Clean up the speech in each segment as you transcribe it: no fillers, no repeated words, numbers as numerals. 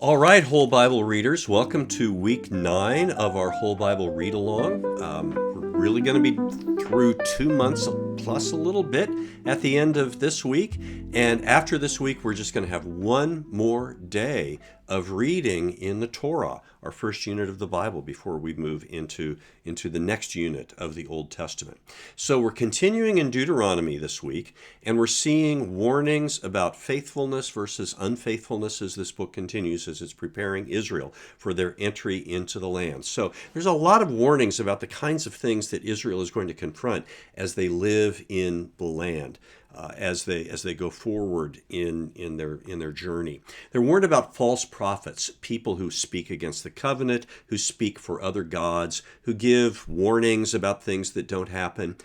All right, Whole Bible readers, welcome to week 9 of our Whole Bible read along. We're really going to be through 2 months plus a little bit at the end of this week. And after this week, we're just going to have one more day of reading in the Torah, our first unit of the Bible, before we move into the next unit of the Old Testament. So we're continuing in Deuteronomy this week, and we're seeing warnings about faithfulness versus unfaithfulness as this book continues, as it's preparing Israel for their entry into the land. So there's a lot of warnings about the kinds of things that Israel is going to confront as they live in the land. As they go forward in their journey. They're warned about false prophets, people who speak against the covenant, who speak for other gods, who give warnings about things that don't happen.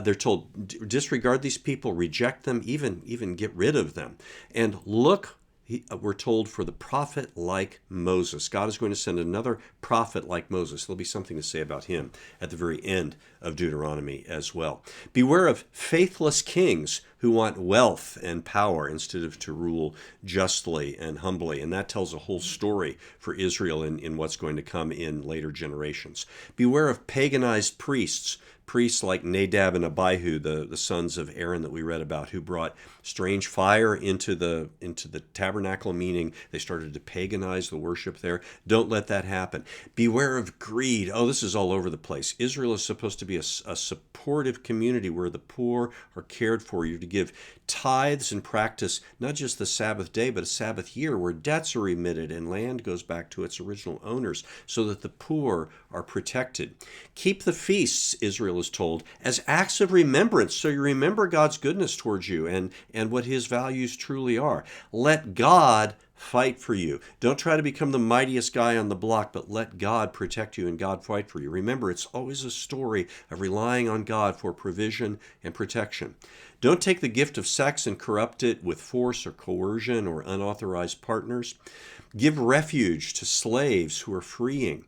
They're told, disregard these people, reject them, even get rid of them. And look, we're told, for the prophet like Moses. God is going to send another prophet like Moses. There'll be something to say about him at the very end of Deuteronomy as well. Beware of faithless kings who want wealth and power instead of to rule justly and humbly. And that tells a whole story for Israel in what's going to come in later generations. Beware of paganized priests like Nadab and Abihu, the sons of Aaron that we read about, who brought strange fire into the tabernacle, meaning they started to paganize the worship there. Don't let that happen. Beware of greed. Oh, this is all over the place. Israel is supposed to be a supportive community where the poor are cared for. You're to give tithes and practice not just the Sabbath day, but a Sabbath year where debts are remitted and land goes back to its original owners so that the poor are protected. Keep the feasts, Israel is told, as acts of remembrance, so you remember God's goodness towards you and what his values truly are. Let God fight for you. Don't try to become the mightiest guy on the block, but let God protect you and God fight for you. Remember, it's always a story of relying on God for provision and protection. Don't take the gift of sex and corrupt it with force or coercion or unauthorized partners. Give refuge to slaves who are fleeing,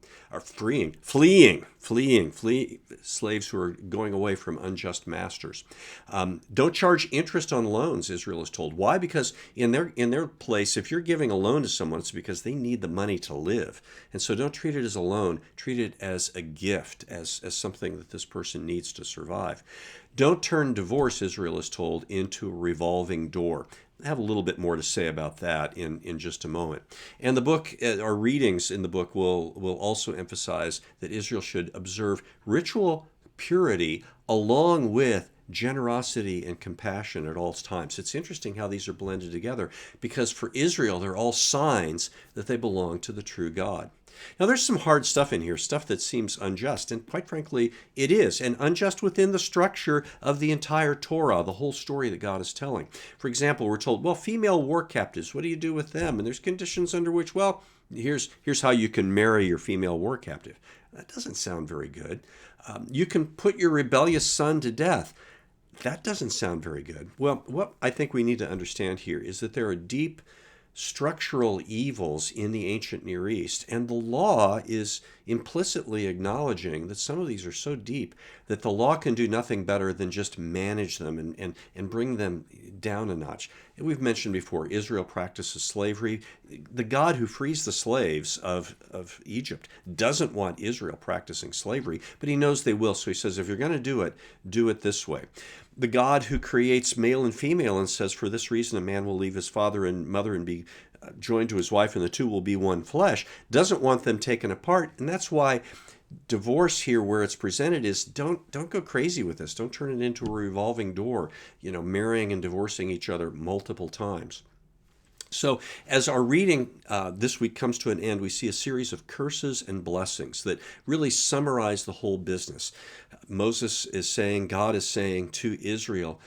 slaves who are going away from unjust masters. Don't charge interest on loans, Israel is told. Why? Because in their place, if you're giving a loan to someone, it's because they need the money to live. And so don't treat it as a loan. Treat it as a gift, as something that this person needs to survive. Don't turn divorce, Israel is told, into a revolving door. I have a little bit more to say about that in just a moment. And the book, our readings in the book will also emphasize that Israel should observe ritual purity along with generosity and compassion at all times. It's interesting how these are blended together because for Israel, they're all signs that they belong to the true God. Now, there's some hard stuff in here, stuff that seems unjust, and quite frankly, it is, and unjust within the structure of the entire Torah, the whole story that God is telling. For example, we're told, well, female war captives, what do you do with them? And there's conditions under which, well, here's how you can marry your female war captive. That doesn't sound very good. You can put your rebellious son to death. That doesn't sound very good. Well, what I think we need to understand here is that there are deep structural evils in the ancient Near East, and the law is implicitly acknowledging that some of these are so deep that the law can do nothing better than just manage them and bring them down a notch. And we've mentioned before, Israel practices slavery. The God who frees the slaves of Egypt doesn't want Israel practicing slavery, but he knows they will, so he says, if you're going to do it this way. The God who creates male and female and says, for this reason a man will leave his father and mother and be joined to his wife, and the two will be one flesh, doesn't want them taken apart. And that's why divorce here, where it's presented, is don't go crazy with this. Don't turn it into a revolving door, marrying and divorcing each other multiple times. So as our reading this week comes to an end, we see a series of curses and blessings that really summarize the whole business. Moses is saying, God is saying to Israel,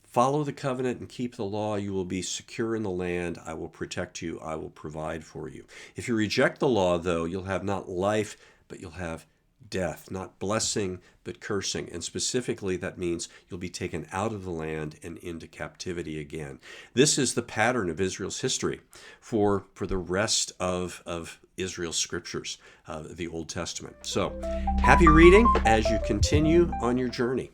follow the covenant and keep the law. You will be secure in the land. I will protect you. I will provide for you. If you reject the law, though, you'll have not life, but you'll have death, not blessing, but cursing. And specifically, that means you'll be taken out of the land and into captivity again. This is the pattern of Israel's history for the rest of Israel's scriptures, the Old Testament. So, happy reading as you continue on your journey.